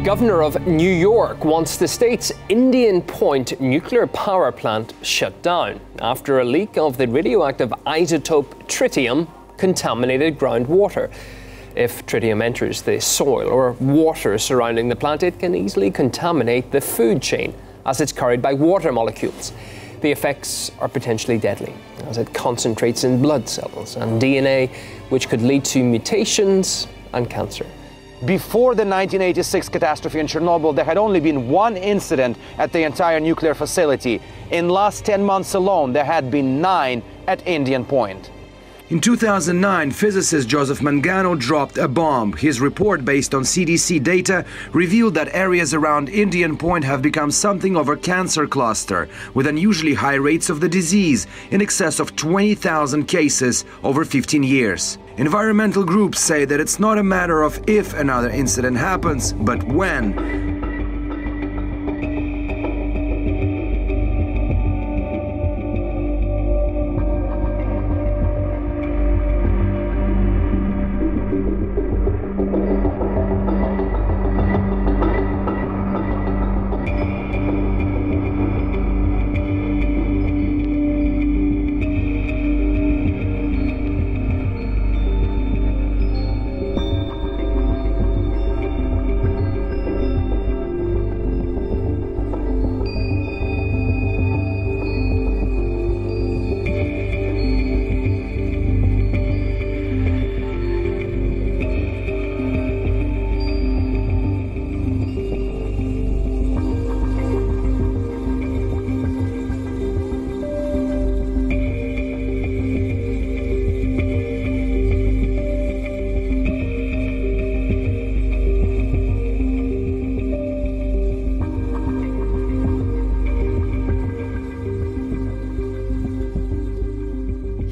governor of New York wants the state's Indian Point nuclear power plant shut down after a leak of the radioactive isotope tritium contaminated groundwater. If tritium enters the soil or water surrounding the plant, it can easily contaminate the food chain as it's carried by water molecules. The effects are potentially deadly, as it concentrates in blood cells and DNA, which could lead to mutations and cancer. Before the 1986 catastrophe in Chernobyl, there had only been one incident at the entire nuclear facility. In the last 10 months alone, there had been 9 at Indian Point. In 2009, physicist Joseph Mangano dropped a bomb. His report, based on CDC data, revealed that areas around Indian Point have become something of a cancer cluster, with unusually high rates of the disease, in excess of 20,000 cases over 15 years. Environmental groups say that it's not a matter of if another incident happens, but when.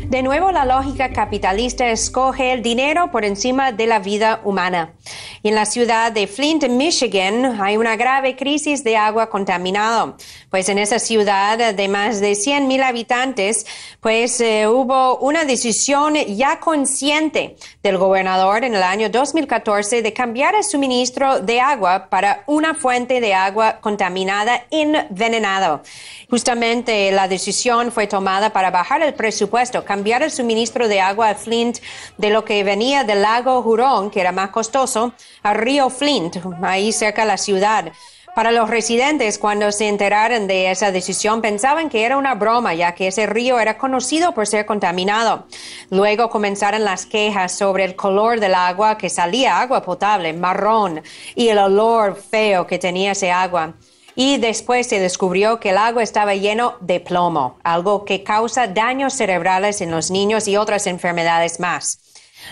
De nuevo, la lógica capitalista escoge el dinero por encima de la vida humana. Y en la ciudad de Flint, Michigan, hay una grave crisis de agua contaminada. Pues en esa ciudad de más de 100,000 habitantes, hubo una decisión ya consciente del gobernador en el año 2014 de cambiar el suministro de agua para una fuente de agua contaminada envenenado. Justamente la decisión fue tomada para bajar el presupuesto, cambiar el suministro de agua a Flint de lo que venía del lago Hurón, que era más costoso, al río Flint, ahí cerca de la ciudad. Para los residentes, cuando se enteraron de esa decisión, pensaban que era una broma, ya que ese río era conocido por ser contaminado. Luego comenzaron las quejas sobre el color del agua, que salía agua potable, marrón, y el olor feo que tenía ese agua. Y después se descubrió que el agua estaba lleno de plomo, algo que causa daños cerebrales en los niños y otras enfermedades más.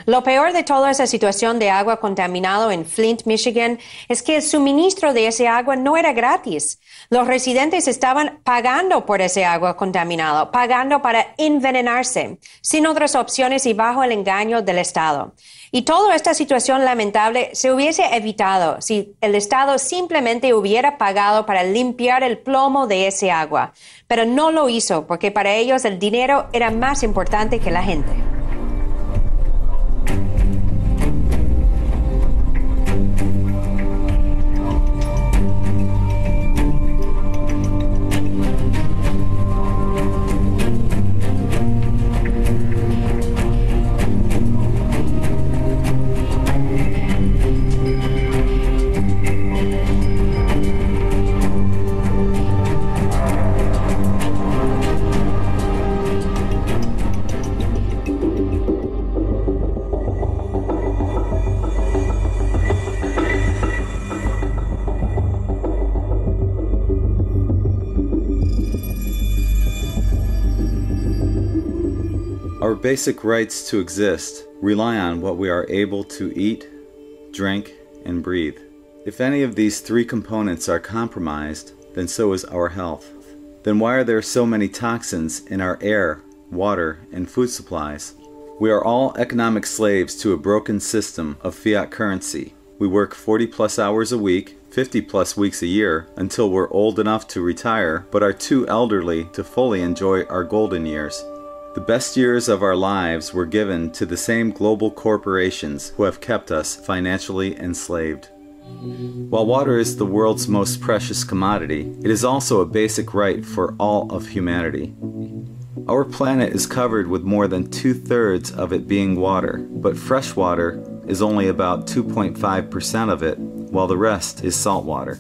Lo peor de toda esa situación de agua contaminado en Flint, Michigan, es que el suministro de ese agua no era gratis. Los residentes estaban pagando por ese agua contaminado, pagando para envenenarse, sin otras opciones y bajo el engaño del Estado. Y toda esta situación lamentable se hubiese evitado si el Estado simplemente hubiera pagado para limpiar el plomo de ese agua. Pero no lo hizo, porque para ellos el dinero era más importante que la gente. Our basic rights to exist rely on what we are able to eat, drink, and breathe. If any of these three components are compromised, then so is our health. Then why are there so many toxins in our air, water, and food supplies? We are all economic slaves to a broken system of fiat currency. We work 40+ hours a week, 50+ weeks a year, until we're old enough to retire, but are too elderly to fully enjoy our golden years. The best years of our lives were given to the same global corporations who have kept us financially enslaved. While water is the world's most precious commodity, it is also a basic right for all of humanity. Our planet is covered with more than 2/3 of it being water, but fresh water is only about 2.5% of it, while the rest is salt water.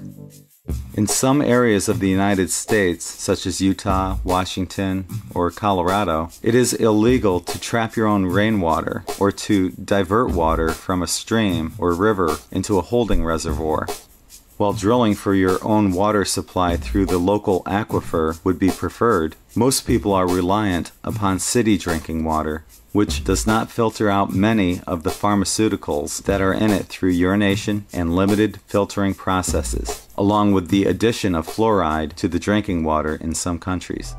In some areas of the United States, such as Utah, Washington, or Colorado, it is illegal to trap your own rainwater or to divert water from a stream or river into a holding reservoir, while drilling for your own water supply through the local aquifer would be preferred. Most people are reliant upon city drinking water, which does not filter out many of the pharmaceuticals that are in it through urination and limited filtering processes, along with the addition of fluoride to the drinking water in some countries.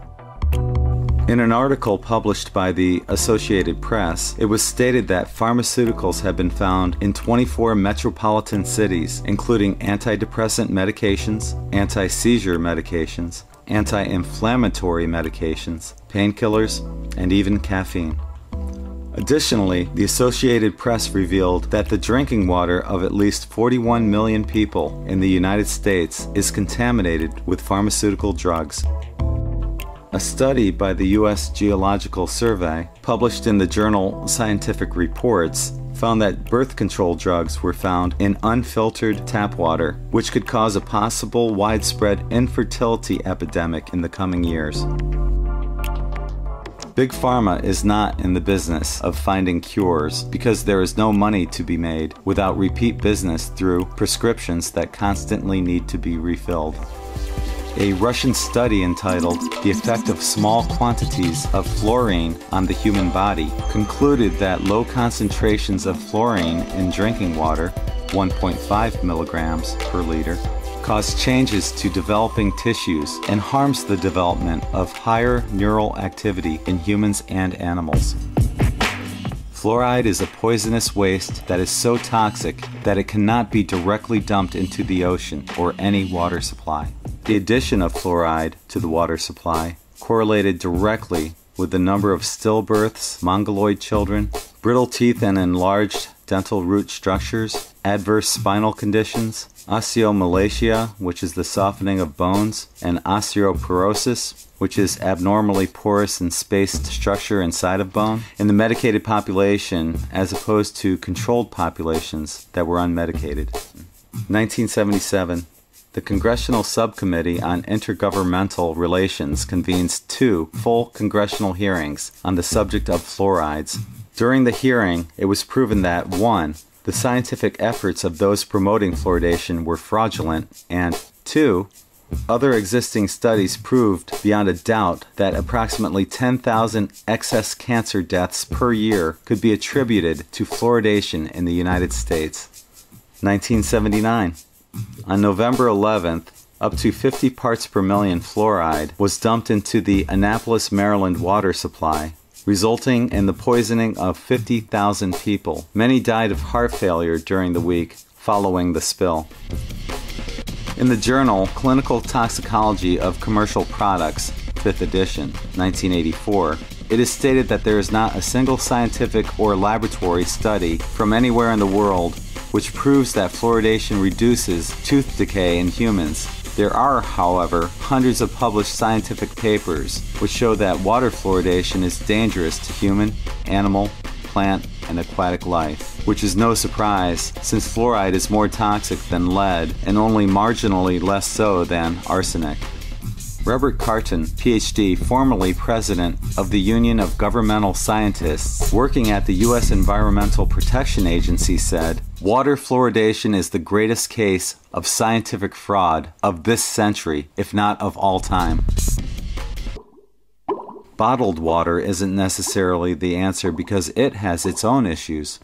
In an article published by the Associated Press, it was stated that pharmaceuticals have been found in 24 metropolitan cities, including antidepressant medications, anti-seizure medications, anti-inflammatory medications, painkillers, and even caffeine. Additionally, the Associated Press revealed that the drinking water of at least 41 million people in the United States is contaminated with pharmaceutical drugs. A study by the U.S. Geological Survey, published in the journal Scientific Reports, found that birth control drugs were found in unfiltered tap water, which could cause a possible widespread infertility epidemic in the coming years. Big Pharma is not in the business of finding cures because there is no money to be made without repeat business through prescriptions that constantly need to be refilled. A Russian study entitled "The Effect of Small Quantities of Fluorine on the Human Body" concluded that low concentrations of fluorine in drinking water, 1.5 milligrams per liter, cause changes to developing tissues and harms the development of higher neural activity in humans and animals. Fluoride is a poisonous waste that is so toxic that it cannot be directly dumped into the ocean or any water supply. The addition of fluoride to the water supply correlated directly with the number of stillbirths, mongoloid children, brittle teeth and enlarged dental root structures, adverse spinal conditions, osteomalacia, which is the softening of bones, and osteoporosis, which is abnormally porous and spaced structure inside of bone, in the medicated population as opposed to controlled populations that were unmedicated. 1977, the Congressional Subcommittee on Intergovernmental Relations convenes 2 full congressional hearings on the subject of fluorides. During the hearing, it was proven that 1. The scientific efforts of those promoting fluoridation were fraudulent, and 2. Other existing studies proved beyond a doubt that approximately 10,000 excess cancer deaths per year could be attributed to fluoridation in the United States. 1979. On November 11th, up to 50 parts per million fluoride was dumped into the Annapolis, Maryland water supply, resulting in the poisoning of 50,000 people. Many died of heart failure during the week following the spill. In the journal Clinical Toxicology of Commercial Products, 5th edition, 1984, it is stated that there is not a single scientific or laboratory study from anywhere in the world which proves that fluoridation reduces tooth decay in humans. There are, however, hundreds of published scientific papers which show that water fluoridation is dangerous to human, animal, plant, and aquatic life, which is no surprise since fluoride is more toxic than lead and only marginally less so than arsenic. Robert Carton, Ph.D., formerly president of the Union of Governmental Scientists, working at the U.S. Environmental Protection Agency, said, "Water fluoridation is the greatest case of scientific fraud of this century, if not of all time." Bottled water isn't necessarily the answer because it has its own issues.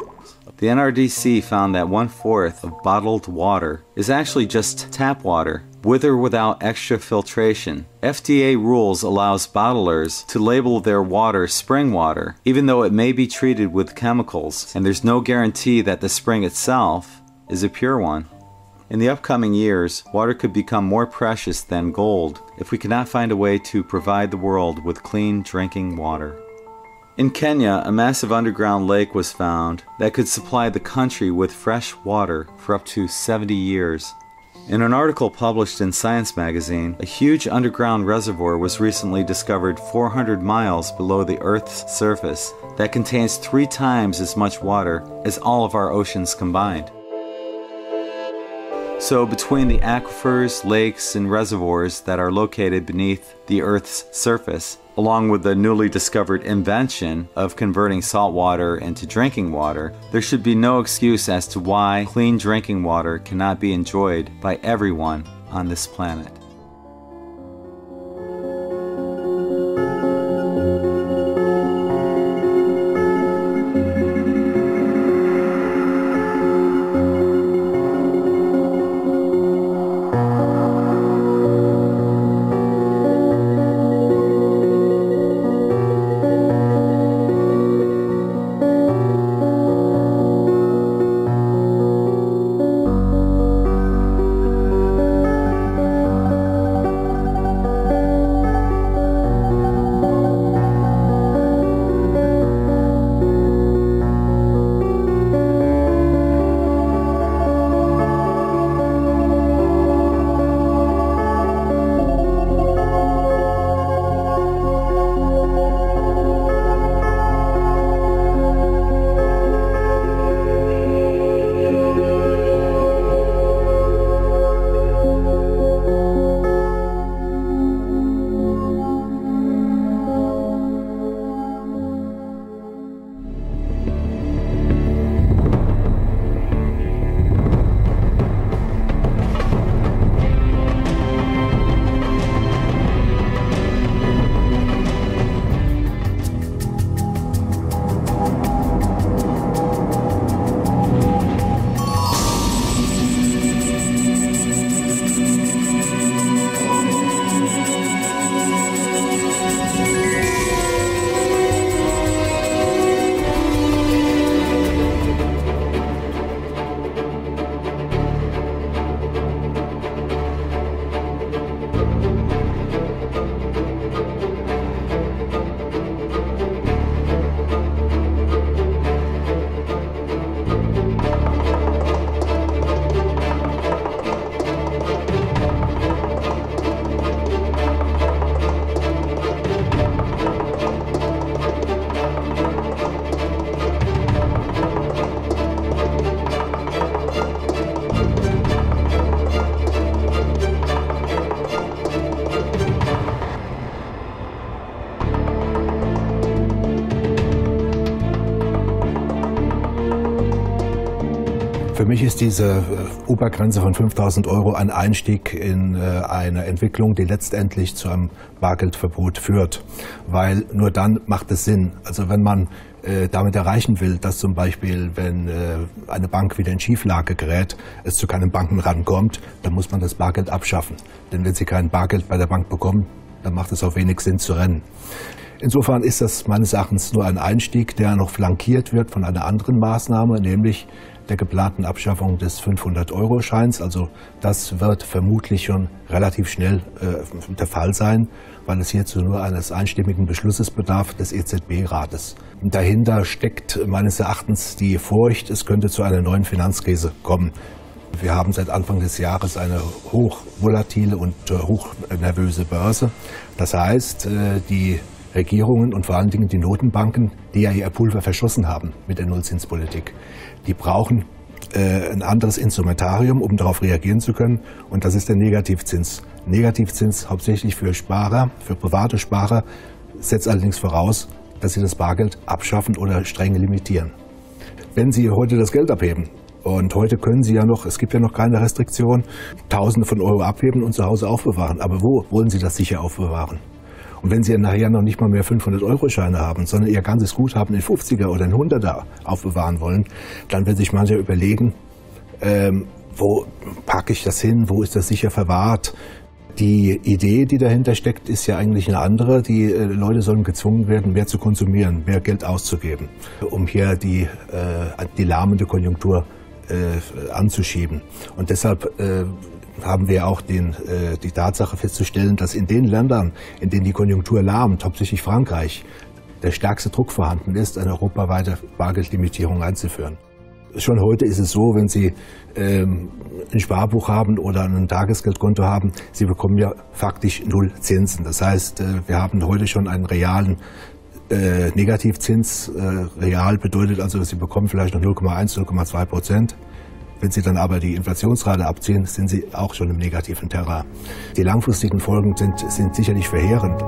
The NRDC found that 1/4 of bottled water is actually just tap water, with or without extra filtration. FDA rules allows bottlers to label their water spring water, even though it may be treated with chemicals, and there's no guarantee that the spring itself is a pure one. In the upcoming years, water could become more precious than gold if we cannot find a way to provide the world with clean drinking water. In Kenya, a massive underground lake was found that could supply the country with fresh water for up to 70 years. In an article published in Science magazine, a huge underground reservoir was recently discovered 400 miles below the Earth's surface that contains 3 times as much water as all of our oceans combined. So between the aquifers, lakes, and reservoirs that are located beneath the Earth's surface, along with the newly discovered invention of converting salt water into drinking water, there should be no excuse as to why clean drinking water cannot be enjoyed by everyone on this planet. Für mich ist diese Obergrenze von 5.000 € ein Einstieg in eine Entwicklung, die letztendlich zu einem Bargeldverbot führt. Weil nur dann macht es Sinn. Also wenn man damit erreichen will, dass zum Beispiel, wenn eine Bank wieder in Schieflage gerät, es zu keinem Bankenrun kommt, dann muss man das Bargeld abschaffen. Denn wenn Sie kein Bargeld bei der Bank bekommen, dann macht es auch wenig Sinn zu rennen. Insofern ist das meines Erachtens nur ein Einstieg, der noch flankiert wird von einer anderen Maßnahme, nämlich der geplanten Abschaffung des 500-Euro-Scheins. Also das wird vermutlich schon relativ schnell der Fall sein, weil es hierzu nur eines einstimmigen Beschlusses bedarf des EZB-Rates. Dahinter steckt meines Erachtens die Furcht, es könnte zu einer neuen Finanzkrise kommen. Wir haben seit Anfang des Jahres eine hochvolatile und hochnervöse Börse. Das heißt, die Regierungen und vor allen Dingen die Notenbanken, die ja ihr Pulver verschossen haben mit der Nullzinspolitik, die brauchen ein anderes Instrumentarium, um darauf reagieren zu können, und das ist der Negativzins. Negativzins hauptsächlich für Sparer, für private Sparer, setzt allerdings voraus, dass sie das Bargeld abschaffen oder streng limitieren. Wenn Sie heute das Geld abheben, und heute können Sie ja noch, es gibt ja noch keine Restriktion, Tausende von Euro abheben und zu Hause aufbewahren. Aber wo wollen Sie das sicher aufbewahren? Und wenn Sie nachher noch nicht mal mehr 500-Euro-Scheine haben, sondern Ihr ganzes Guthaben in 50er oder in 100er aufbewahren wollen, dann wird sich mancher überlegen, wo packe ich das hin, wo ist das sicher verwahrt? Die Idee, die dahinter steckt, ist ja eigentlich eine andere. Die Leute sollen gezwungen werden, mehr zu konsumieren, mehr Geld auszugeben, um hier die lahmende Konjunktur anzuschieben. Und deshalb haben wir auch die Tatsache festzustellen, dass in den Ländern, in denen die Konjunktur lahmt, hauptsächlich Frankreich, der stärkste Druck vorhanden ist, eine europaweite Bargeldlimitierung einzuführen. Schon heute ist es so, wenn Sie ein Sparbuch haben oder ein Tagesgeldkonto haben, Sie bekommen ja faktisch 0 Zinsen. Das heißt, wir haben heute schon einen realen Negativzins. Real bedeutet also, Sie bekommen vielleicht noch 0,1, 0,2%. Wenn Sie dann aber die Inflationsrate abziehen, sind Sie auch schon im negativen Terrain. Die langfristigen Folgen sind sicherlich verheerend.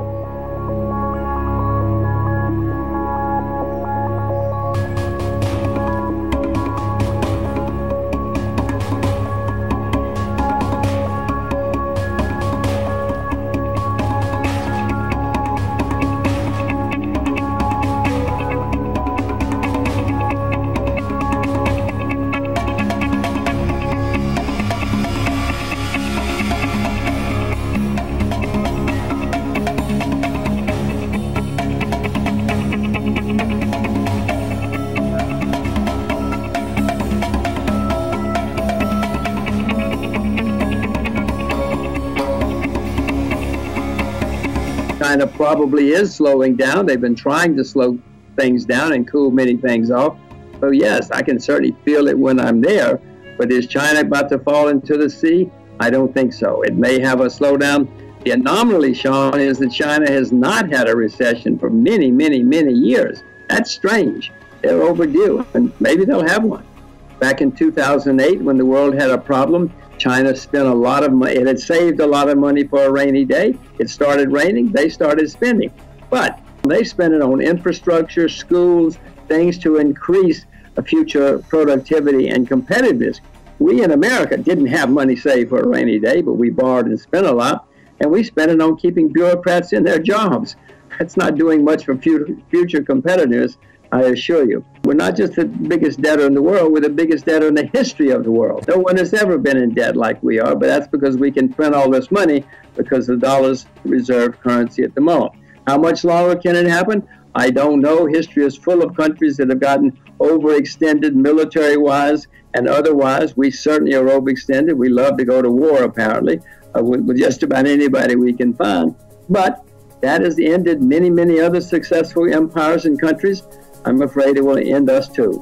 China probably is slowing down. They've been trying to slow things down and cool many things off. So yes, I can certainly feel it when I'm there. But is China about to fall into the sea? I don't think so. It may have a slowdown. The anomaly, Sean, is that China has not had a recession for many, many, many years. That's strange. They're overdue, and maybe they'll have one. Back in 2008, when the world had a problem, China spent a lot of money. It had saved a lot of money for a rainy day. It started raining. They started spending. But they spent it on infrastructure, schools, things to increase future productivity and competitiveness. We in America didn't have money saved for a rainy day, but we borrowed and spent a lot. And we spent it on keeping bureaucrats in their jobs. That's not doing much for future competitiveness, I assure you. We're not just the biggest debtor in the world, we're the biggest debtor in the history of the world. No one has ever been in debt like we are, but that's because we can print all this money because the dollar's reserve currency at the moment. How much longer can it happen? I don't know. History is full of countries that have gotten overextended military-wise and otherwise. We certainly are overextended. We love to go to war, apparently, with just about anybody we can find. But that has ended many, many other successful empires and countries. I'm afraid it will end us too.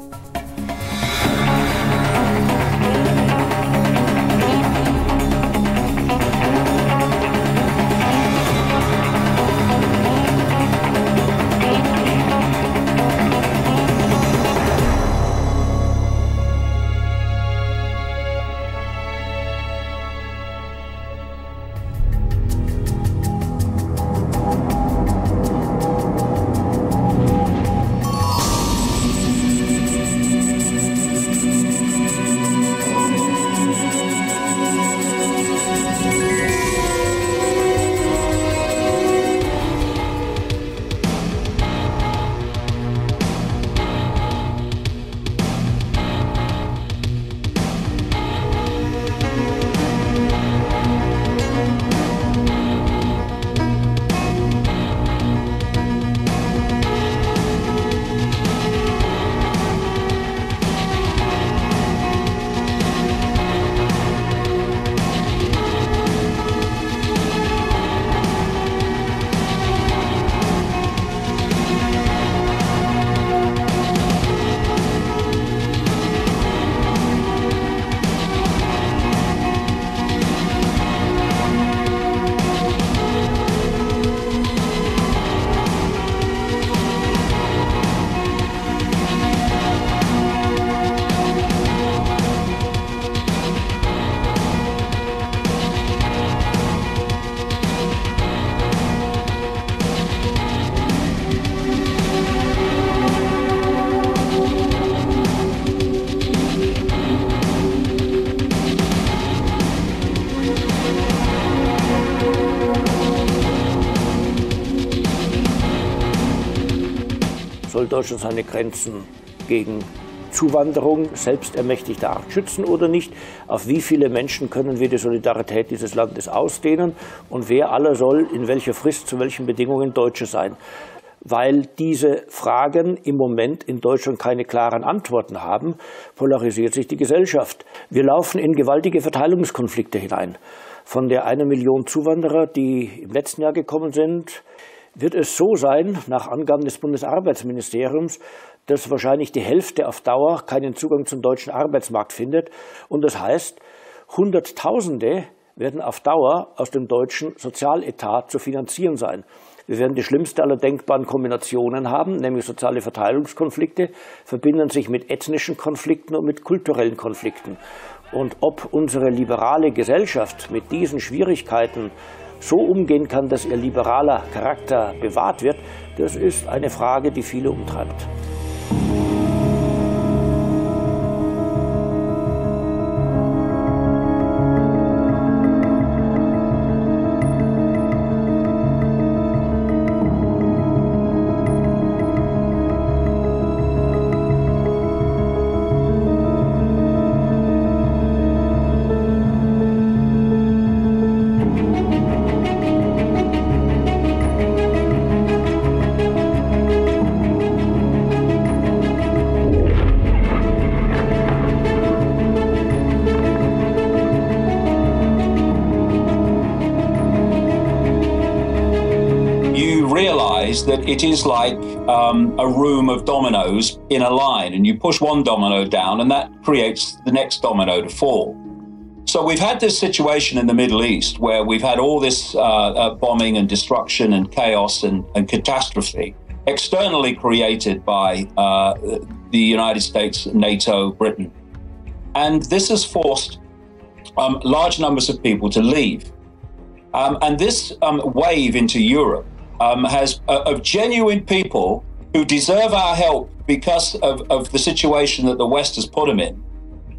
Soll Deutschland seine Grenzen gegen Zuwanderung selbstermächtigter Art schützen oder nicht? Auf wie viele Menschen können wir die Solidarität dieses Landes ausdehnen? Und wer aller soll in welcher Frist, zu welchen Bedingungen Deutsche sein? Weil diese Fragen im Moment in Deutschland keine klaren Antworten haben, polarisiert sich die Gesellschaft. Wir laufen in gewaltige Verteilungskonflikte hinein. Von der 1 Million Zuwanderer, die im letzten Jahr gekommen sind, wird es so sein, nach Angaben des Bundesarbeitsministeriums, dass wahrscheinlich die Hälfte auf Dauer keinen Zugang zum deutschen Arbeitsmarkt findet. Und das heißt, Hunderttausende werden auf Dauer aus dem deutschen Sozialetat zu finanzieren sein. Wir werden die schlimmste aller denkbaren Kombinationen haben, nämlich soziale Verteilungskonflikte, verbinden sich mit ethnischen Konflikten und mit kulturellen Konflikten. Und ob unsere liberale Gesellschaft mit diesen Schwierigkeiten so umgehen kann, dass ihr liberaler Charakter bewahrt wird, das ist eine Frage, die viele umtreibt. That it is like a room of dominoes in a line, and you push one domino down and that creates the next domino to fall. So we've had this situation in the Middle East where we've had all this bombing and destruction and chaos and catastrophe externally created by the United States, NATO, Britain. And this has forced large numbers of people to leave. And this wave into Europe has of genuine people who deserve our help because of the situation that the West has put them in,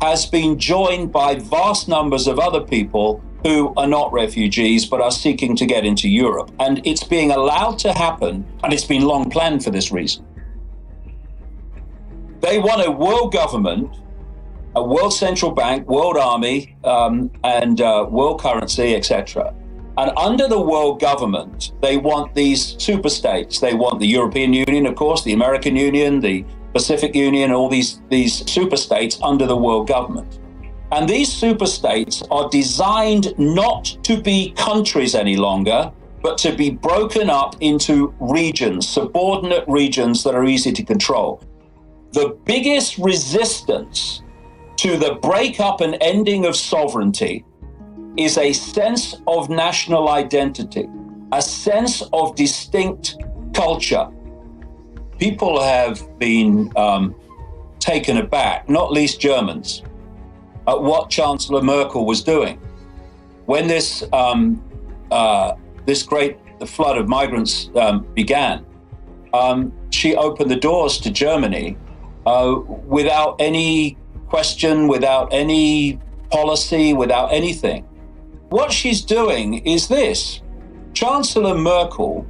has been joined by vast numbers of other people who are not refugees but are seeking to get into Europe. And it's being allowed to happen, and it's been long planned for this reason. They want a world government, a world central bank, world army, and world currency, etc. And under the world government, they want these super states. They want the European Union, of course, the American Union, the Pacific Union, all these super states under the world government. And these super states are designed not to be countries any longer, but to be broken up into regions, subordinate regions that are easy to control. The biggest resistance to the breakup and ending of sovereignty is a sense of national identity, a sense of distinct culture. People have been taken aback, not least Germans, at what Chancellor Merkel was doing. When this great flood of migrants began, she opened the doors to Germany without any question, without any policy, without anything. What she's doing is this. Chancellor Merkel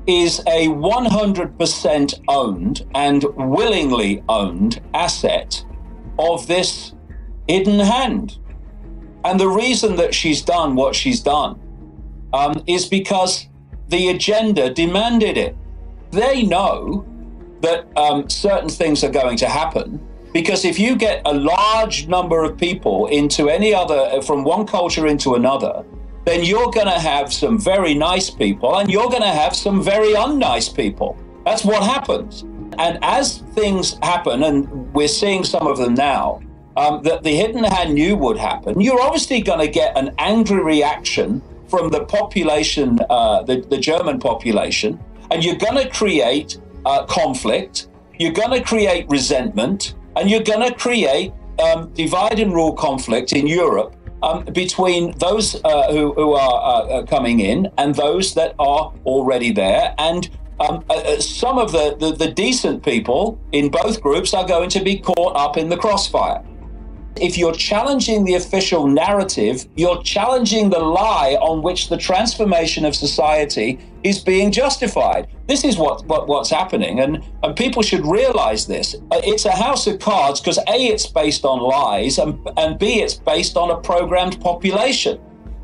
is a 100% owned and willingly owned asset of this hidden hand. And the reason that she's done what she's done is because the agenda demanded it. They know that certain things are going to happen, because if you get a large number of people into any other, from one culture into another, then you're going to have some very nice people and you're going to have some very unnice people. That's what happens. And as things happen, and we're seeing some of them now, that the hidden hand knew would happen, you're obviously going to get an angry reaction from the population, the German population, and you're going to create conflict, you're going to create resentment, and you're going to create divide and rule conflict in Europe between those who are coming in and those that are already there. And some of the decent people in both groups are going to be caught up in the crossfire. If you're challenging the official narrative, you're challenging the lie on which the transformation of society is being justified. This is what's happening, and people should realize this. It's a house of cards because A, it's based on lies, and B, it's based on a programmed population.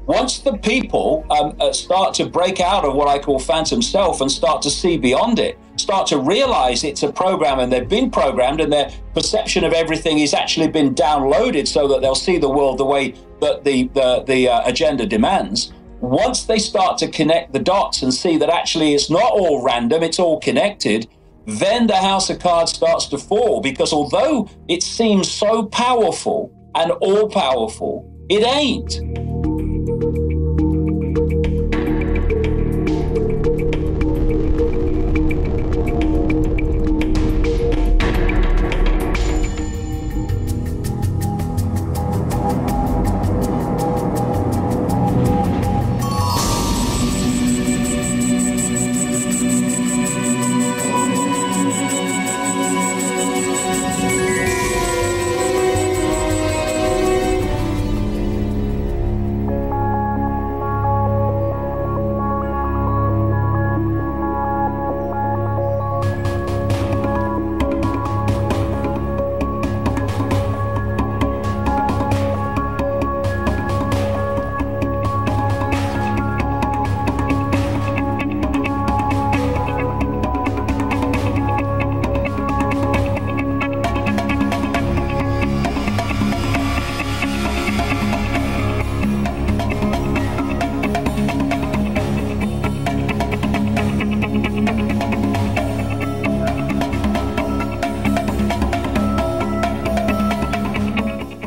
Once the people start to break out of what I call phantom self and start to see beyond it, start to realize it's a program and they've been programmed and their perception of everything has actually been downloaded so that they'll see the world the way that the agenda demands, once they start to connect the dots and see that actually it's not all random, it's all connected, then the house of cards starts to fall, because although it seems so powerful and all-powerful, it ain't.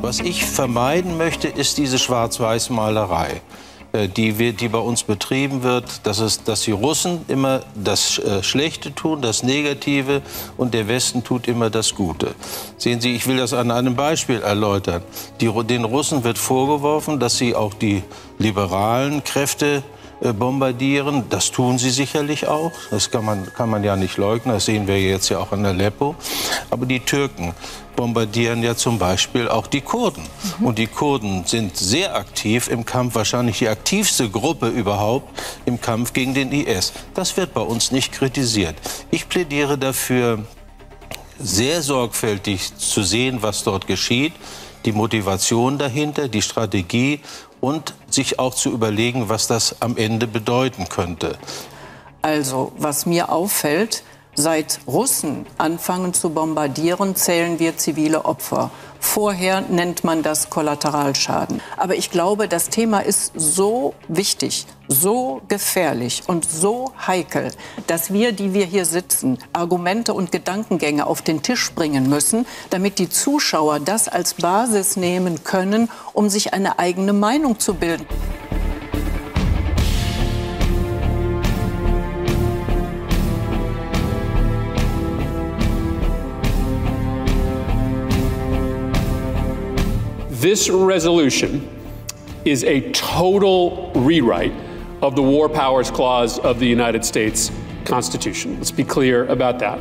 Was ich vermeiden möchte, ist diese Schwarz-Weiß-Malerei, die bei uns betrieben wird, dass die Russen immer das Schlechte tun, das Negative, und der Westen tut immer das Gute. Sehen Sie, ich will das an einem Beispiel erläutern. Den Russen wird vorgeworfen, dass sie auch die liberalen Kräfte bombardieren. Das tun sie sicherlich auch. Das kann man ja nicht leugnen. Das sehen wir jetzt ja auch in Aleppo. Aber die Türken bombardieren ja zum Beispiel auch die Kurden. Und die Kurden sind sehr aktiv im Kampf, wahrscheinlich die aktivste Gruppe überhaupt im Kampf gegen den IS. Das wird bei uns nicht kritisiert. Ich plädiere dafür, sehr sorgfältig zu sehen, was dort geschieht, die Motivation dahinter, die Strategie, und sich auch zu überlegen, was das am Ende bedeuten könnte. Also, was mir auffällt, seit Russen anfangen zu bombardieren, zählen wir zivile Opfer. Vorher nennt man das Kollateralschaden. Aber ich glaube, das Thema ist so wichtig, so gefährlich und so heikel, dass wir, die wir hier sitzen, Argumente und Gedankengänge auf den Tisch bringen müssen, damit die Zuschauer das als Basis nehmen können, um sich eine eigene Meinung zu bilden. This resolution is a total rewrite of the War Powers Clause of the United States Constitution. Let's be clear about that.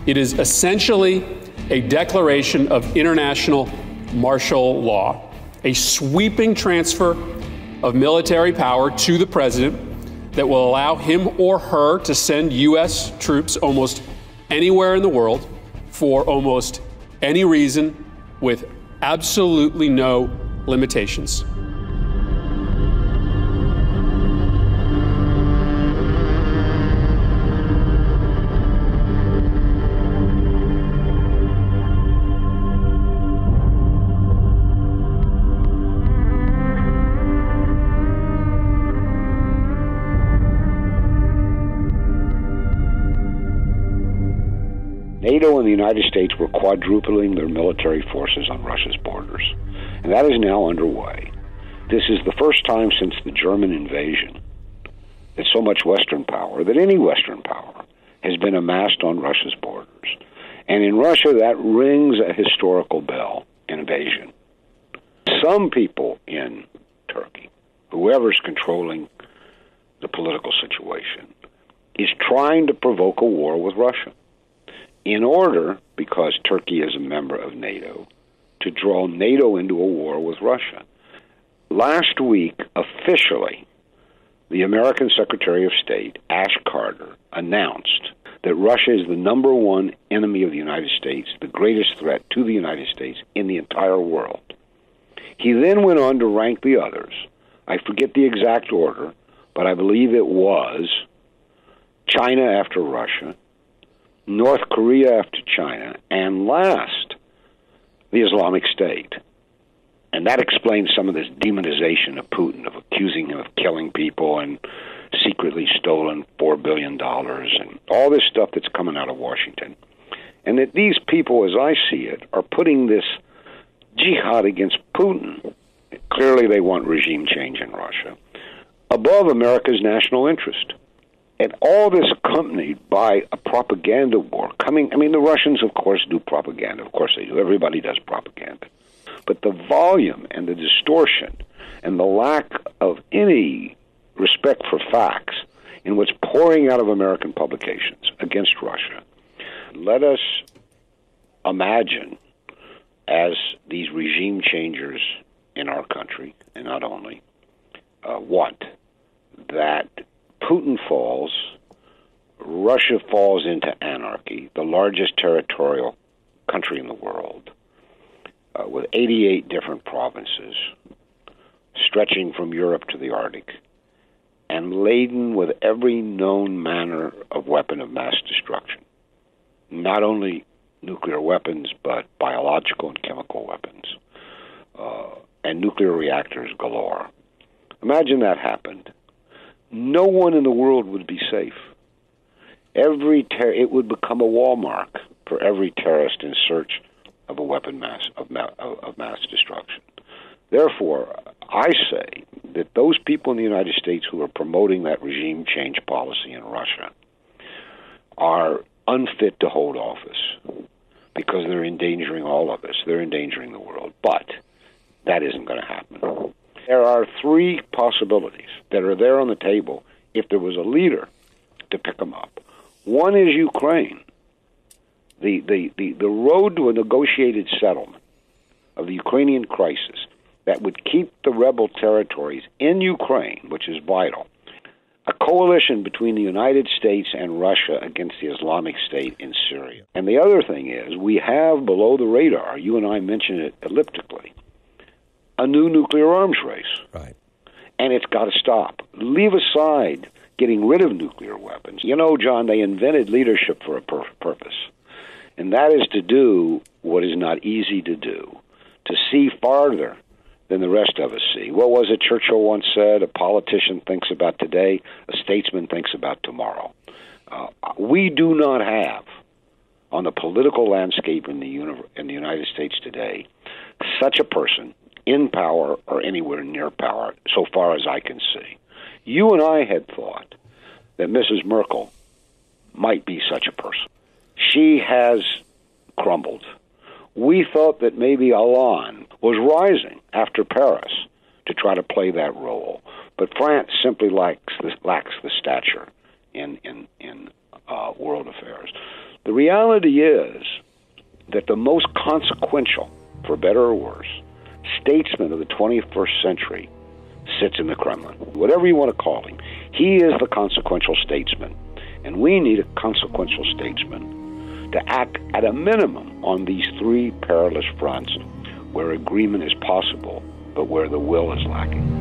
It is essentially a declaration of international martial law, a sweeping transfer of military power to the president that will allow him or her to send U.S. troops almost anywhere in the world for almost any reason with absolutely no limitations. NATO and the United States were quadrupling their military forces on Russia's borders, and that is now underway. This is the first time since the German invasion that so much Western power, that any Western power, has been amassed on Russia's borders. And in Russia, that rings a historical bell, invasion. Some people in Turkey, whoever's controlling the political situation, is trying to provoke a war with Russia, in order, because Turkey is a member of NATO, to draw NATO into a war with Russia. Last week, officially, the American Secretary of State, Ash Carter, announced that Russia is the #1 enemy of the United States, the greatest threat to the United States in the entire world. He then went on to rank the others. I forget the exact order, but I believe it was China after Russia, North Korea after China, and last, the Islamic State. And that explains some of this demonization of Putin, of accusing him of killing people and secretly stolen $4 billion and all this stuff that's coming out of Washington. And that these people, as I see it, are putting this jihad against Putin, clearly they want regime change in Russia, above America's national interest. And all this accompanied by a propaganda war coming. I mean, the Russians, of course, do propaganda. Of course they do. Everybody does propaganda. But the volume and the distortion and the lack of any respect for facts in what's pouring out of American publications against Russia, let us imagine, as these regime changers in our country, and not only, want, that Putin falls, Russia falls into anarchy, the largest territorial country in the world, with 88 different provinces, stretching from Europe to the Arctic, and laden with every known manner of weapon of mass destruction. Not only nuclear weapons, but biological and chemical weapons, and nuclear reactors galore. Imagine that happened. No one in the world would be safe. It would become a wallmark for every terrorist in search of a weapon of mass destruction. Therefore, I say that those people in the United States who are promoting that regime change policy in Russia are unfit to hold office because they're endangering all of us. They're endangering the world. But that isn't going to happen. There are three possibilities that are there on the table if there was a leader to pick them up. One is Ukraine. The road to a negotiated settlement of the Ukrainian crisis that would keep the rebel territories in Ukraine, which is vital, a coalition between the United States and Russia against the Islamic State in Syria. And the other thing is, we have below the radar, you and I mentioned it elliptically, a new nuclear arms race. Right. And it's got to stop. Leave aside getting rid of nuclear weapons. You know, John, they invented leadership for a purpose. And that is to do what is not easy to do, to see farther than the rest of us see. What was it Churchill once said? A politician thinks about today, a statesman thinks about tomorrow. We do not have, on the political landscape in the United States today, such a person in power or anywhere near power, so far as I can see. You and I had thought that Mrs. Merkel might be such a person. She has crumbled. We thought that maybe Hollande was rising after Paris to try to play that role, but France simply lacks the stature in world affairs. The reality is that the most consequential, for better or worse, statesman of the 21st century sits in the Kremlin. Whatever you want to call him, he is the consequential statesman, and we need a consequential statesman to act at a minimum on these three perilous fronts where agreement is possible, but where the will is lacking.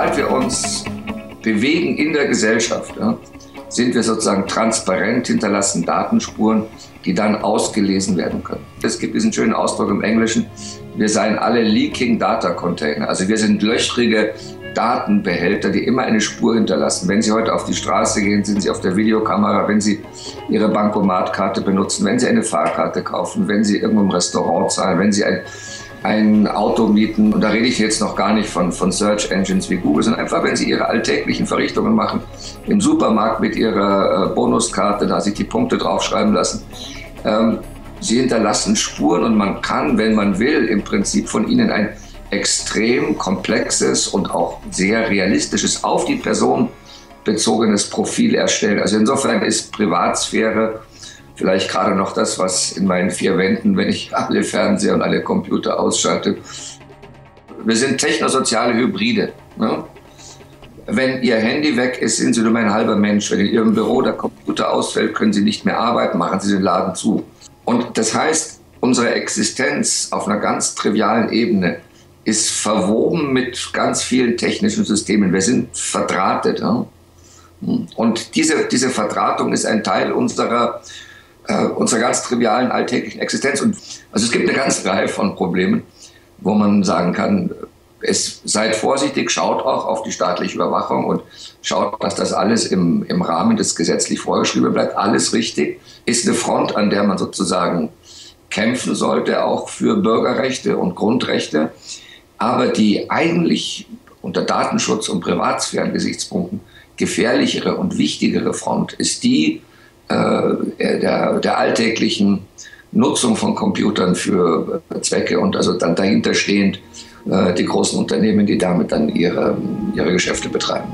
sobald wir uns bewegen in der Gesellschaft, ja, sind wir sozusagen transparent, hinterlassen Datenspuren, die dann ausgelesen werden können. Es gibt diesen schönen Ausdruck im Englischen, wir seien alle leaking Data Container. Also wir sind löchrige Datenbehälter, die immer eine Spur hinterlassen. Wenn Sie heute auf die Straße gehen, sind Sie auf der Videokamera, wenn Sie Ihre Bankomatkarte benutzen, wenn Sie eine Fahrkarte kaufen, wenn Sie irgendwo im Restaurant zahlen, wenn Sie ein Auto mieten. Und da rede ich jetzt noch gar nicht von Search Engines wie Google, sondern einfach, wenn Sie Ihre alltäglichen Verrichtungen machen, im Supermarkt mit Ihrer Bonuskarte, da sich die Punkte draufschreiben lassen. Sie hinterlassen Spuren und man kann, wenn man will, im Prinzip von ihnen ein extrem komplexes und auch sehr realistisches, auf die Person bezogenes Profil erstellen. Also insofern ist Privatsphäre vielleicht gerade noch das, was in meinen 4 Wänden, wenn ich alle Fernseher und alle Computer ausschalte. Wir sind technosoziale Hybride. Ne? Wenn Ihr Handy weg ist, sind Sie nur ein halber Mensch. Wenn in Ihrem Büro der Computer ausfällt, können Sie nicht mehr arbeiten, machen Sie den Laden zu. Und das heißt, unsere Existenz auf einer ganz trivialen Ebene ist verwoben mit ganz vielen technischen Systemen. Wir sind verdrahtet. Ja? Und diese Verdrahtung ist ein Teil unserer ganz trivialen alltäglichen Existenz. Und also es gibt eine ganze Reihe von Problemen, wo man sagen kann, seid vorsichtig, schaut auch auf die staatliche Überwachung und schaut, dass das alles im Rahmen des gesetzlich Vorgeschriebenen bleibt. Alles richtig. Ist eine Front, an der man sozusagen kämpfen sollte, auch für Bürgerrechte und Grundrechte. Aber die eigentlich unter Datenschutz- und Privatsphären-Gesichtspunkten gefährlichere und wichtigere Front ist die der alltäglichen Nutzung von Computern für Zwecke und also dann dahinter stehend die großen Unternehmen, die damit dann ihre Geschäfte betreiben.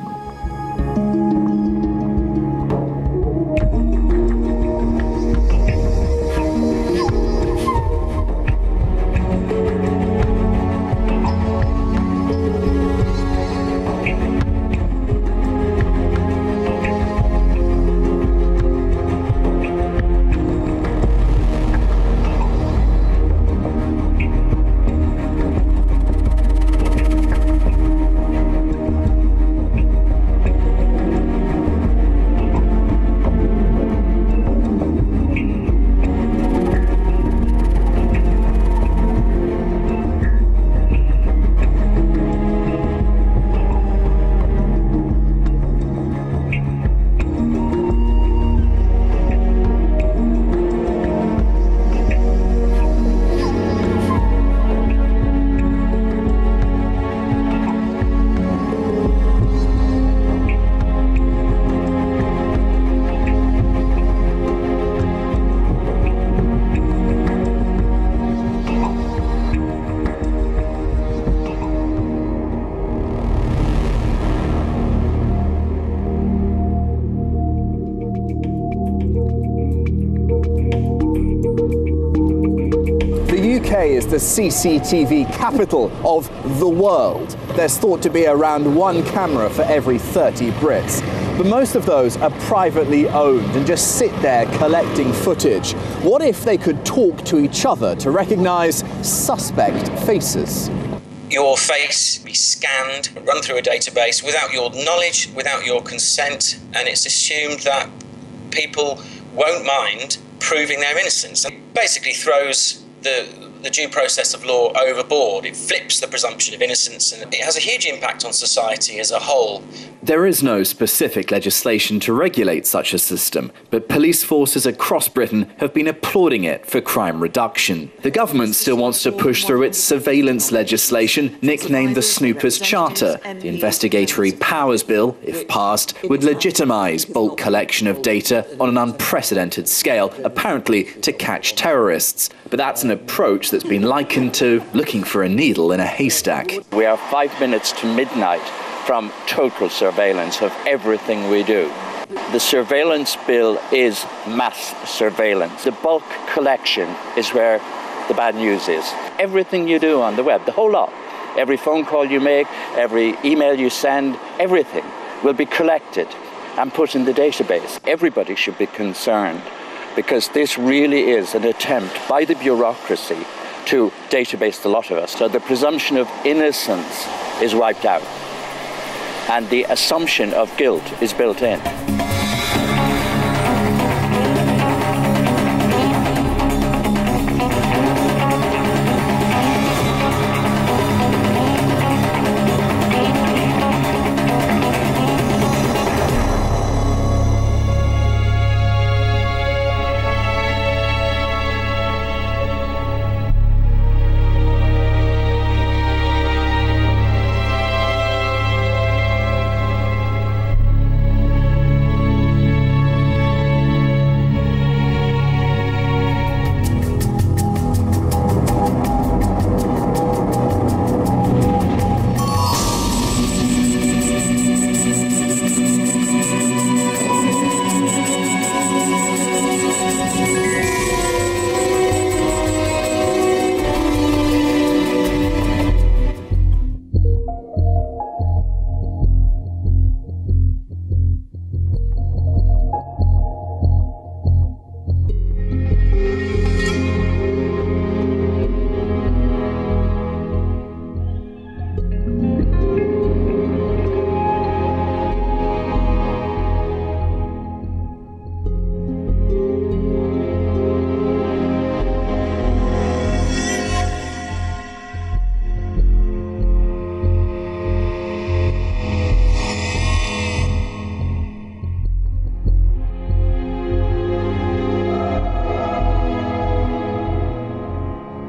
is the CCTV capital of the world. There's thought to be around one camera for every 30 Brits. But most of those are privately owned and just sit there collecting footage. What if they could talk to each other to recognise suspect faces? Your face be scanned, run through a database without your knowledge, without your consent, and it's assumed that people won't mind proving their innocence. It basically throws the due process of law overboard. It flips the presumption of innocence, and it has a huge impact on society as a whole. There is no specific legislation to regulate such a system, but police forces across Britain have been applauding it for crime reduction. The government still wants to push through its surveillance legislation, nicknamed the Snoopers Charter. The Investigatory Powers Bill, if passed, would legitimise bulk collection of data on an unprecedented scale, apparently to catch terrorists. But that's an approach that's been likened to looking for a needle in a haystack. We are 5 minutes to midnight from total surveillance of everything we do. The surveillance bill is mass surveillance. The bulk collection is where the bad news is. Everything you do on the web, the whole lot, every phone call you make, every email you send, everything will be collected and put in the database. Everybody should be concerned, because this really is an attempt by the bureaucracy to database the lot of us. So the presumption of innocence is wiped out. and the assumption of guilt is built in.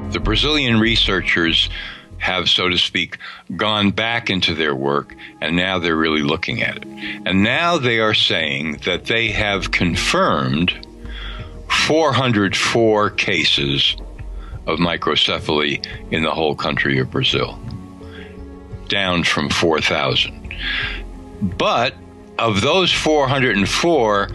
The Brazilian researchers have, so to speak, gone back into their work, and now they're really looking at it. And now they are saying that they have confirmed 404 cases of microcephaly in the whole country of Brazil, down from 4,000. But of those 404,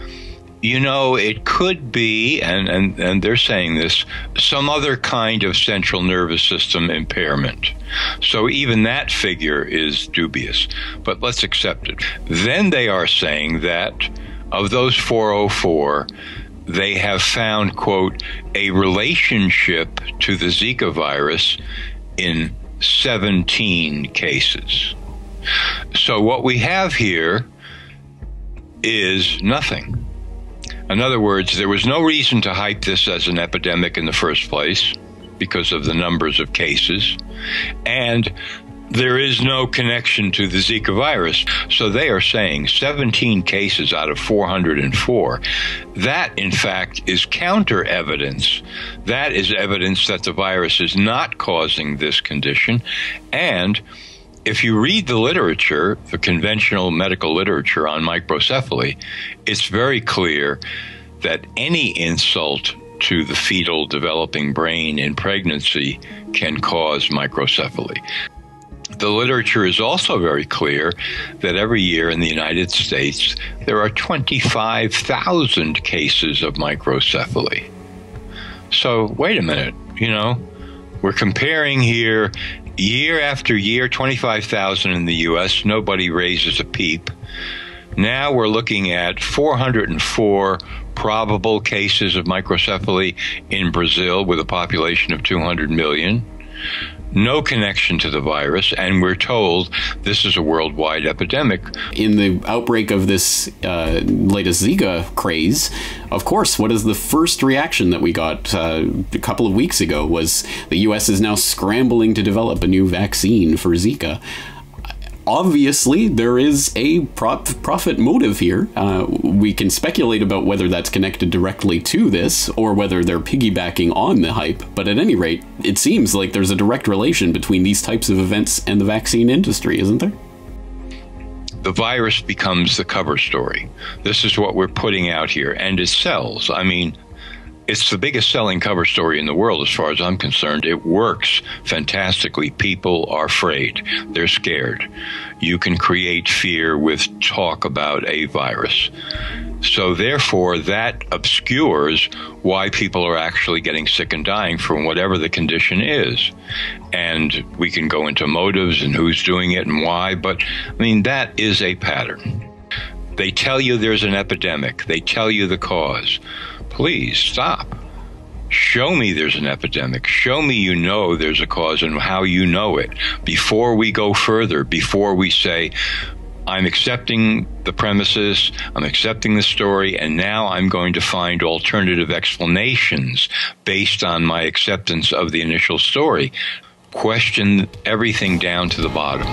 you know, it could be, and they're saying this, some other kind of central nervous system impairment. So even that figure is dubious, but let's accept it. Then they are saying that of those 404, they have found, quote, a relationship to the Zika virus in 17 cases. So what we have here is nothing. In other words, there was no reason to hype this as an epidemic in the first place because of the numbers of cases, and there is no connection to the Zika virus. So they are saying 17 cases out of 404. That, in fact, is counter evidence. That is evidence that the virus is not causing this condition. And if you read the literature, the conventional medical literature on microcephaly, it's very clear that any insult to the fetal developing brain in pregnancy can cause microcephaly. The literature is also very clear that every year in the United States, there are 25,000 cases of microcephaly. So wait a minute, you know, we're comparing here year after year, 25,000 in the U.S., nobody raises a peep. Now we're looking at 404 probable cases of microcephaly in Brazil with a population of 200 million. No connection to the virus, and we're told this is a worldwide epidemic. In the outbreak of this latest Zika craze, of course, what is the first reaction that we got a couple of weeks ago was the U.S. is now scrambling to develop a new vaccine for Zika. Obviously, there is a profit motive here. We can speculate about whether that's connected directly to this or whether they're piggybacking on the hype. But at any rate, it seems like there's a direct relation between these types of events and the vaccine industry, isn't there? The virus becomes the cover story. This is what we're putting out here, and it sells. I mean, it's the biggest selling cover story in the world as far as I'm concerned. It works fantastically. People are afraid. They're scared. You can create fear with talk about a virus. So therefore, that obscures why people are actually getting sick and dying from whatever the condition is. And we can go into motives and who's doing it and why, but I mean, that is a pattern. They tell you there's an epidemic. They tell you the cause. Please stop. Show me there's an epidemic. Show me you know there's a cause and how you know it before we go further, before we say I'm accepting the premises, I'm accepting the story, and now I'm going to find alternative explanations based on my acceptance of the initial story. Question everything down to the bottom.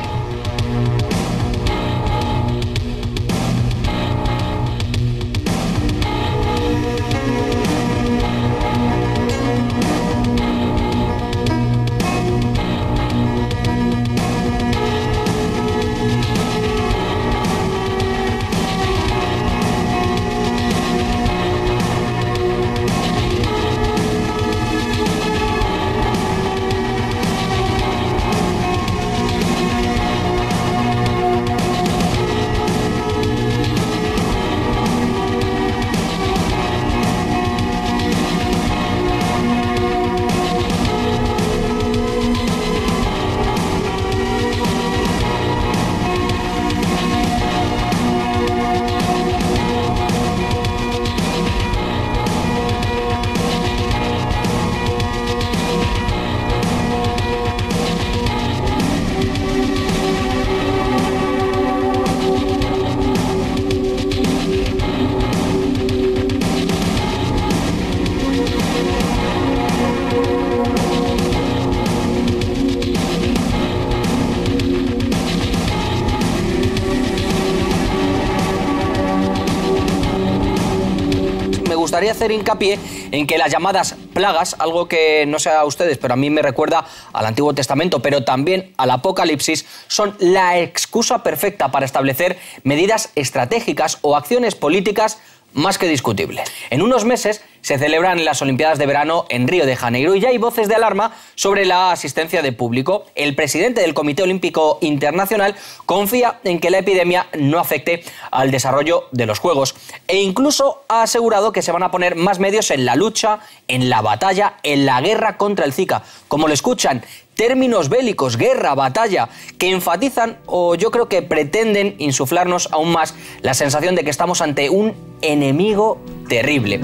gustaría hacer hincapié en que las llamadas plagas, algo que no sé a ustedes, pero a mí me recuerda al Antiguo Testamento, pero también al Apocalipsis, son la excusa perfecta para establecer medidas estratégicas o acciones políticas más que discutibles. En unos meses se celebran las Olimpiadas de verano en Río de Janeiro y ya hay voces de alarma sobre la asistencia de público. El presidente del Comité Olímpico Internacional confía en que la epidemia no afecte al desarrollo de los Juegos e incluso ha asegurado que se van a poner más medios en la lucha, en la batalla, en la guerra contra el Zika. Como lo escuchan, términos bélicos, guerra, batalla, que enfatizan o yo creo que pretenden insuflarnos aún más la sensación de que estamos ante un enemigo terrible.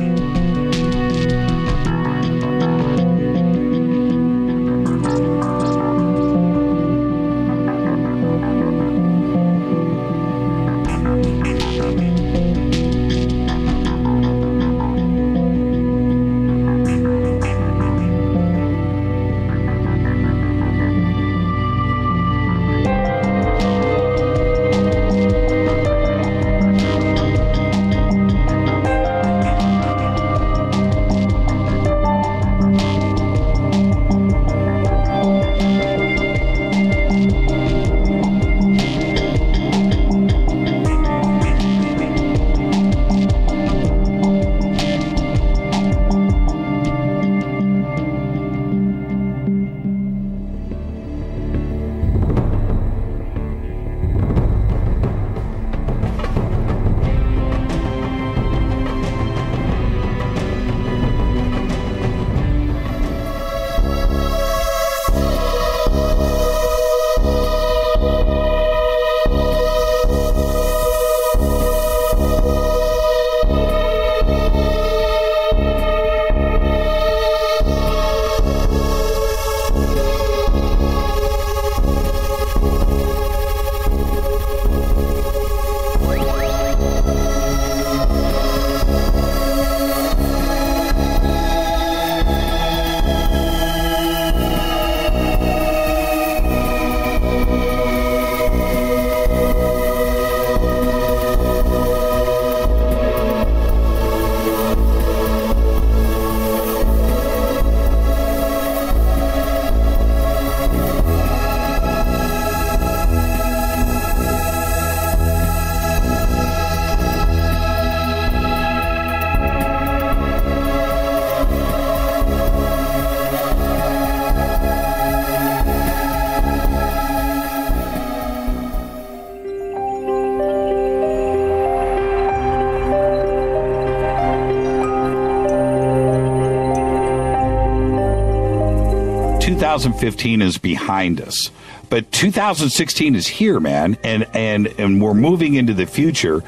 ...2015 is behind us, but 2016 is here, man, and we're moving into the future.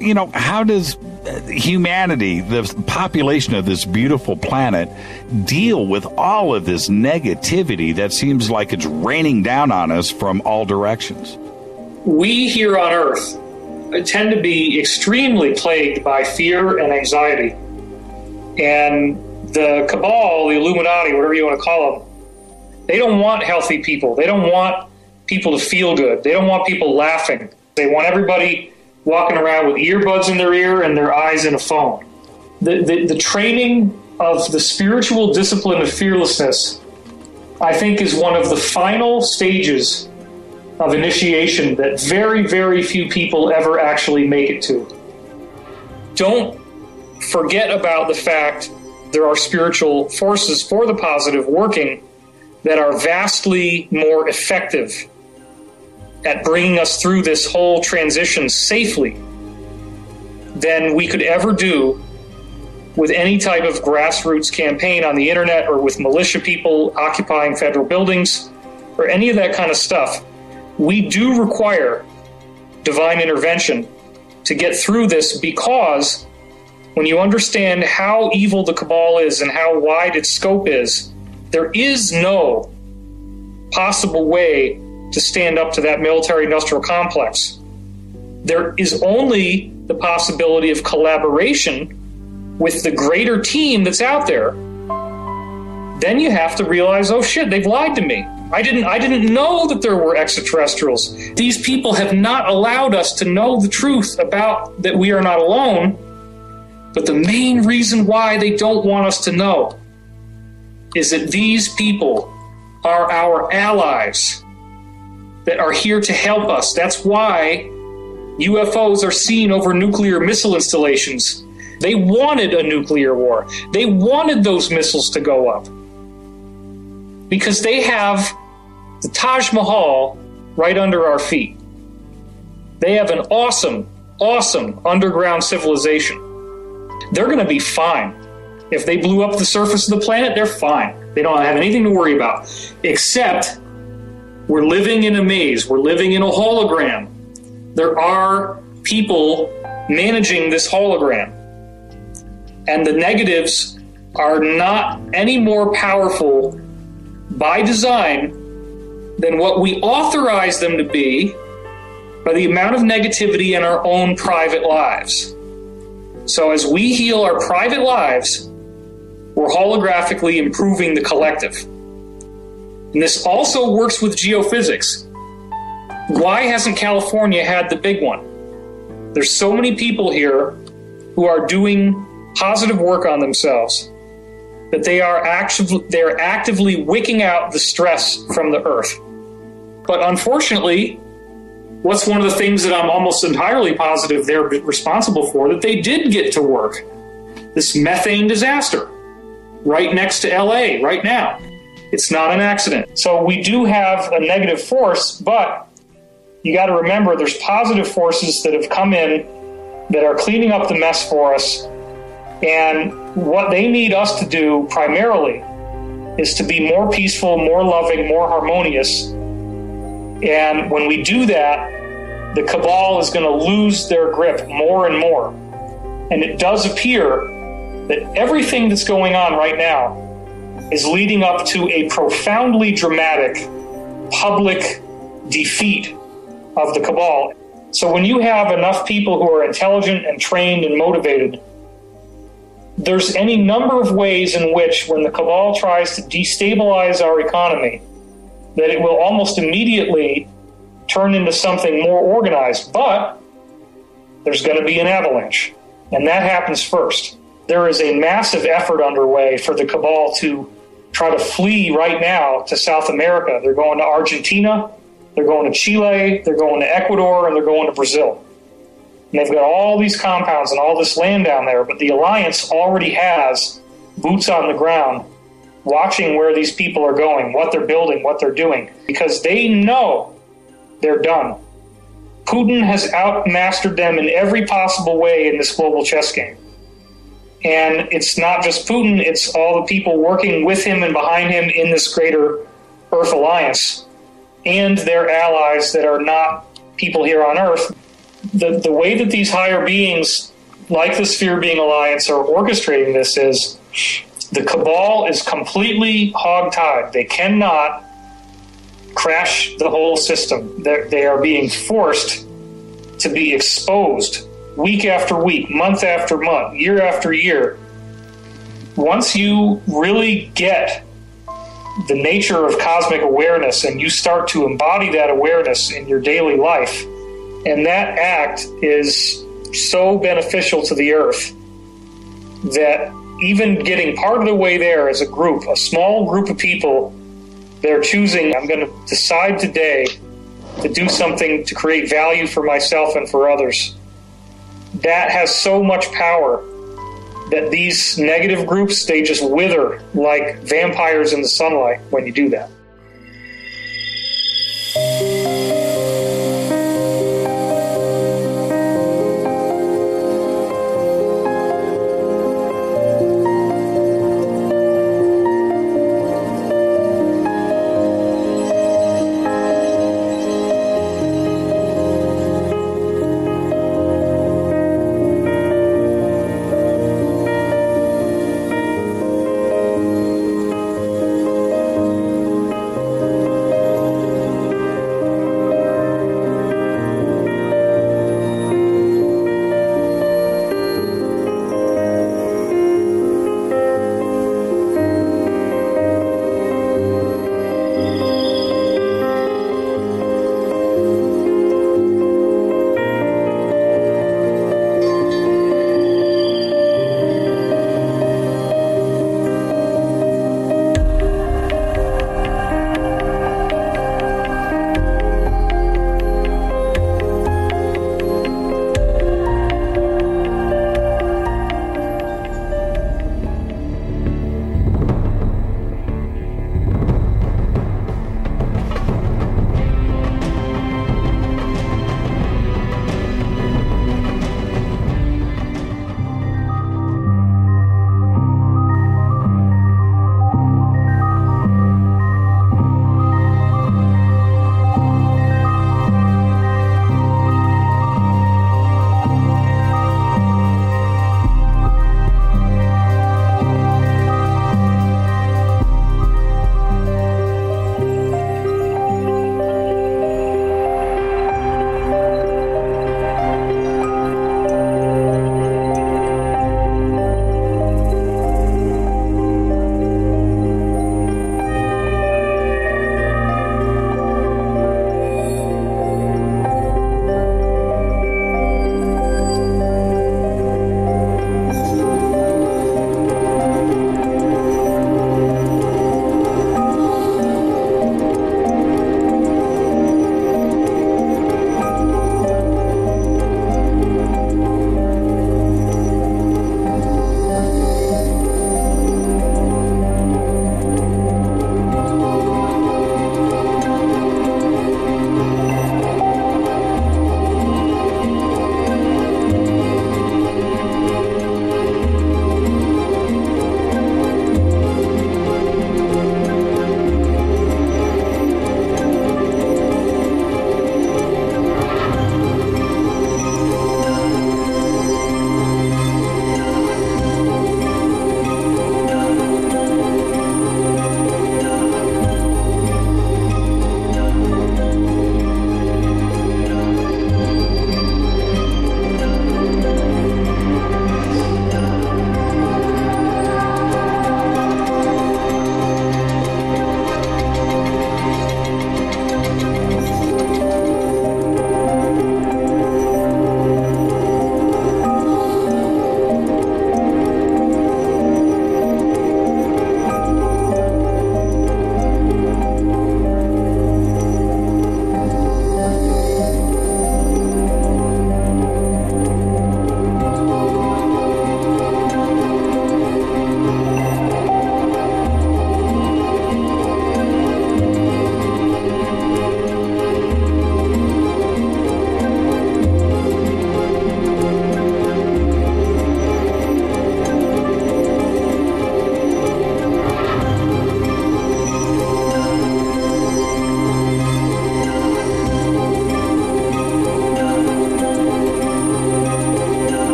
You know, how does humanity, the population of this beautiful planet, deal with all of this negativity that seems like it's raining down on us from all directions? We here on Earth tend to be extremely plagued by fear and anxiety. And the cabal, the Illuminati, whatever you want to call them, they don't want healthy people. They don't want people to feel good. They don't want people laughing. They want everybody walking around with earbuds in their ear and their eyes in a phone. The training of the spiritual discipline of fearlessness, I think, is one of the final stages of initiation that very, very few people ever actually make it to. Don't forget about the fact there are spiritual forces for the positive working that are vastly more effective at bringing us through this whole transition safely than we could ever do with any type of grassroots campaign on the internet or with militia people occupying federal buildings or any of that kind of stuff. We do require divine intervention to get through this, because when you understand how evil the cabal is and how wide its scope is, there is no possible way to stand up to that military-industrial complex. There is only the possibility of collaboration with the greater team that's out there. Then you have to realize, oh shit, they've lied to me. I didn't know that there were extraterrestrials. These people have not allowed us to know the truth about that we are not alone. But the main reason why they don't want us to know is that these people are our allies that are here to help us. That's why UFOs are seen over nuclear missile installations. They wanted a nuclear war. They wanted those missiles to go up because they have the Taj Mahal right under our feet. They have an awesome, awesome underground civilization. They're going to be fine. If they blew up the surface of the planet, they're fine. They don't have anything to worry about, except we're living in a maze. We're living in a hologram. There are people managing this hologram, and the negatives are not any more powerful by design than what we authorize them to be by the amount of negativity in our own private lives. So as we heal our private lives, we're holographically improving the collective. And this also works with geophysics. Why hasn't California had the big one? There's so many people here who are doing positive work on themselves that they're actively wicking out the stress from the earth. But unfortunately, what's one of the things that I'm almost entirely positive they're responsible for, that they did get to work? This methane disaster right next to LA right now. It's not an accident. So we do have a negative force, but you got to remember there's positive forces that have come in that are cleaning up the mess for us. And what they need us to do primarily is to be more peaceful, more loving, more harmonious. And when we do that, the cabal is going to lose their grip more and more. And it does appear that everything that's going on right now is leading up to a profoundly dramatic public defeat of the cabal. So when you have enough people who are intelligent and trained and motivated, there's any number of ways in which when the cabal tries to destabilize our economy, that it will almost immediately turn into something more organized. But there's going to be an avalanche, and that happens first. There is a massive effort underway for the cabal to try to flee right now to South America. They're going to Argentina, they're going to Chile, they're going to Ecuador, and they're going to Brazil. And they've got all these compounds and all this land down there, but the Alliance already has boots on the ground watching where these people are going, what they're building, what they're doing, because they know they're done. Putin has outmastered them in every possible way in this global chess game. And it's not just Putin, it's all the people working with him and behind him in this greater Earth Alliance and their allies that are not people here on Earth. The way that these higher beings, like the Sphere Being Alliance, are orchestrating this is the cabal is completely hog-tied. They cannot crash the whole system. They are being forced to be exposed week after week, month after month, year after year. Once you really get the nature of cosmic awareness and you start to embody that awareness in your daily life, and that act is so beneficial to the earth that even getting part of the way there as a group, a small group of people, they're choosing, I'm going to decide today to do something to create value for myself and for others. That has so much power that these negative groups, they just wither like vampires in the sunlight when you do that.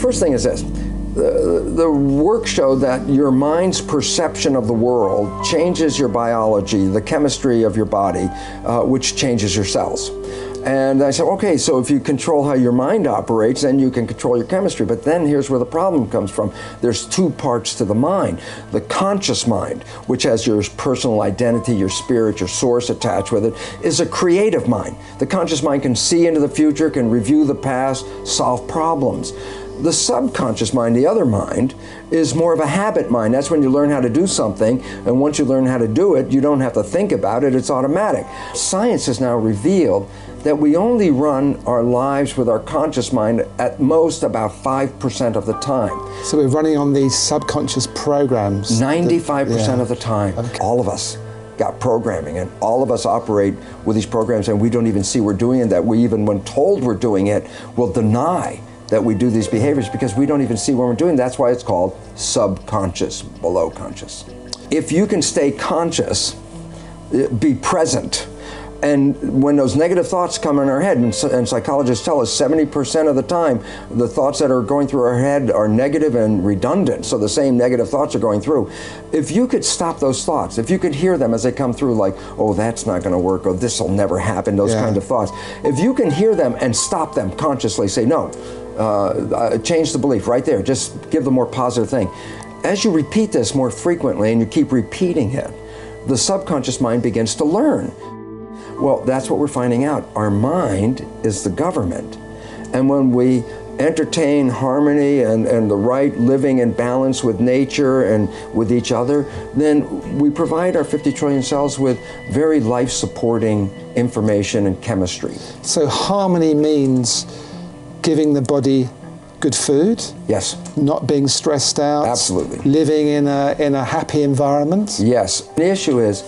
first thing is this. The work showed that your mind's perception of the world changes your biology, the chemistry of your body, which changes your cells. And I said, okay, so if you control how your mind operates, then you can control your chemistry. But then here's where the problem comes from. There's two parts to the mind. The conscious mind, which has your personal identity, your spirit, your source attached with it, is a creative mind. The conscious mind can see into the future, can review the past, solve problems. The subconscious mind, the other mind, is more of a habit mind. That's when you learn how to do something, and once you learn how to do it, you don't have to think about it, it's automatic. Science has now revealed that we only run our lives with our conscious mind at most about 5% of the time. So we're running on these subconscious programs? 95% of the time. Okay. All of us got programming, and all of us operate with these programs, and we don't even see we're doing it, that we even, when told we're doing it, will deny that we do these behaviors because we don't even see when we're doing it. That's why it's called subconscious, below conscious. If you can stay conscious, be present, and when those negative thoughts come in our head, and psychologists tell us 70% of the time, the thoughts that are going through our head are negative and redundant, so the same negative thoughts are going through. If you could stop those thoughts, if you could hear them as they come through, like, oh, that's not going to work, or this will never happen, those kind of thoughts. If you can hear them and stop them consciously, say, no, change the belief right there, just give the more positive thing. As you repeat this more frequently and you keep repeating it, the subconscious mind begins to learn. Well, that's what we're finding out. Our mind is the government. And when we entertain harmony and the right living in balance with nature and with each other, then we provide our 50 trillion cells with very life-supporting information and chemistry. So harmony means giving the body good food? Yes. Not being stressed out? Absolutely. Living in a happy environment? Yes. The issue is,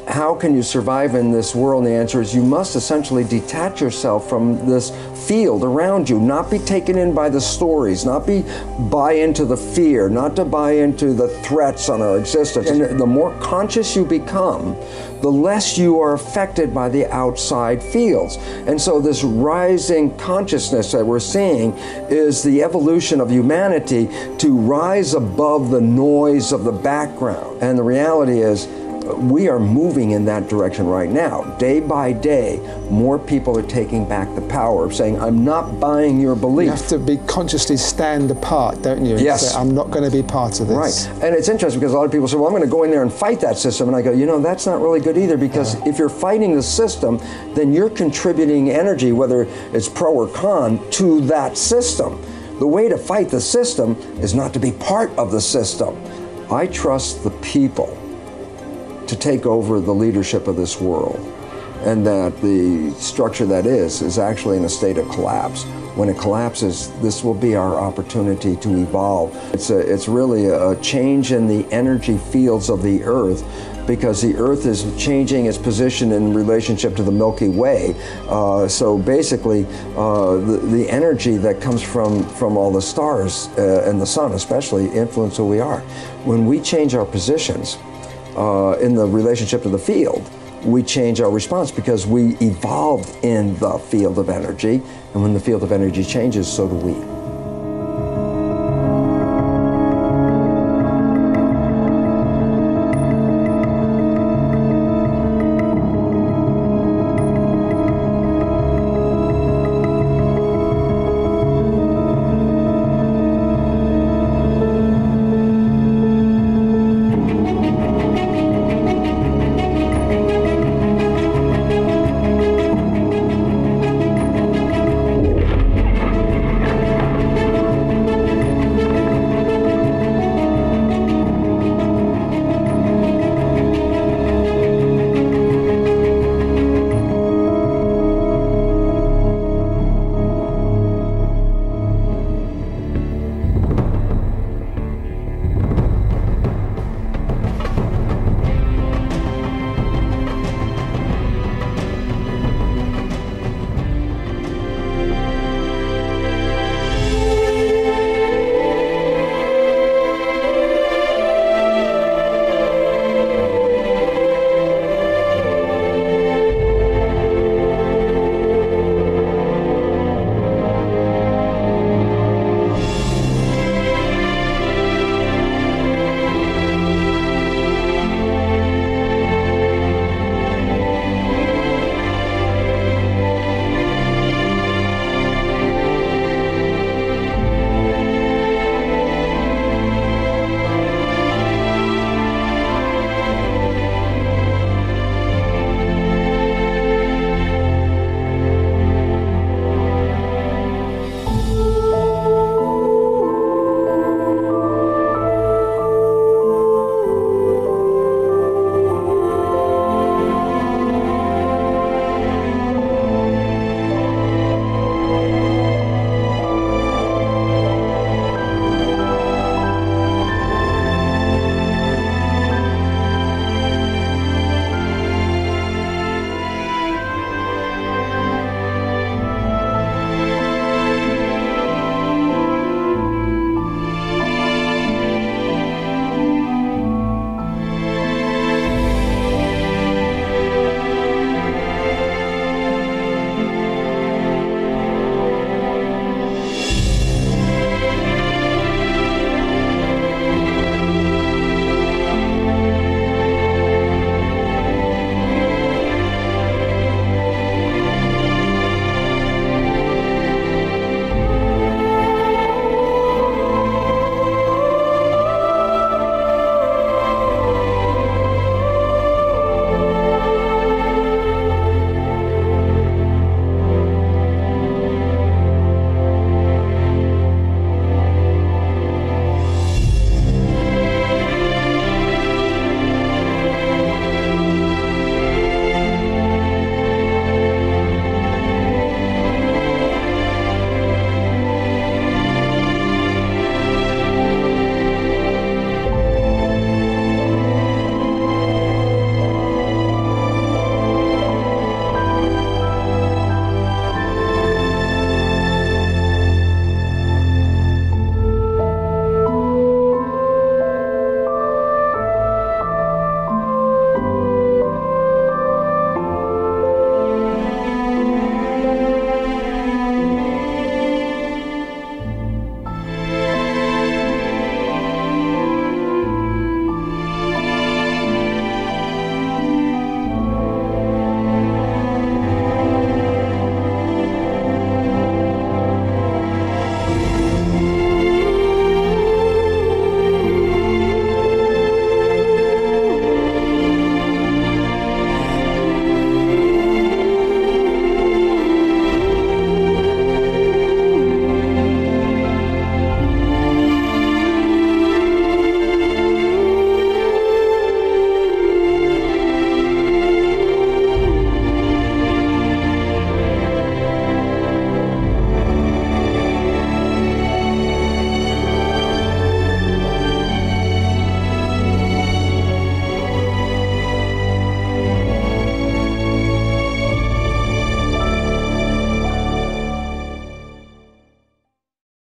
how can you survive in this world? And the answer is you must essentially detach yourself from this field around you, not be taken in by the stories, not buy into the fear, not to buy into the threats on our existence. And the more conscious you become, the less you are affected by the outside fields. And so this rising consciousness that we're seeing is the evolution of humanity to rise above the noise of the background. And the reality is, we are moving in that direction right now. Day by day, more people are taking back the power of saying, I'm not buying your belief. You have to be consciously stand apart, don't you? Yes. Say, I'm not going to be part of this. Right. And it's interesting because a lot of people say, well, I'm going to go in there and fight that system. And I go, you know, that's not really good either, because if you're fighting the system, then you're contributing energy, whether it's pro or con, to that system. The way to fight the system is not to be part of the system. I trust the people to take over the leadership of this world, and that the structure that is actually in a state of collapse. When it collapses, this will be our opportunity to evolve. It's really a change in the energy fields of the Earth, because the Earth is changing its position in relationship to the Milky Way. So basically, the energy that comes from all the stars and the sun especially influence who we are. When we change our positions in the relationship to the field, we change our response, because we evolved in the field of energy, and when the field of energy changes, so do we.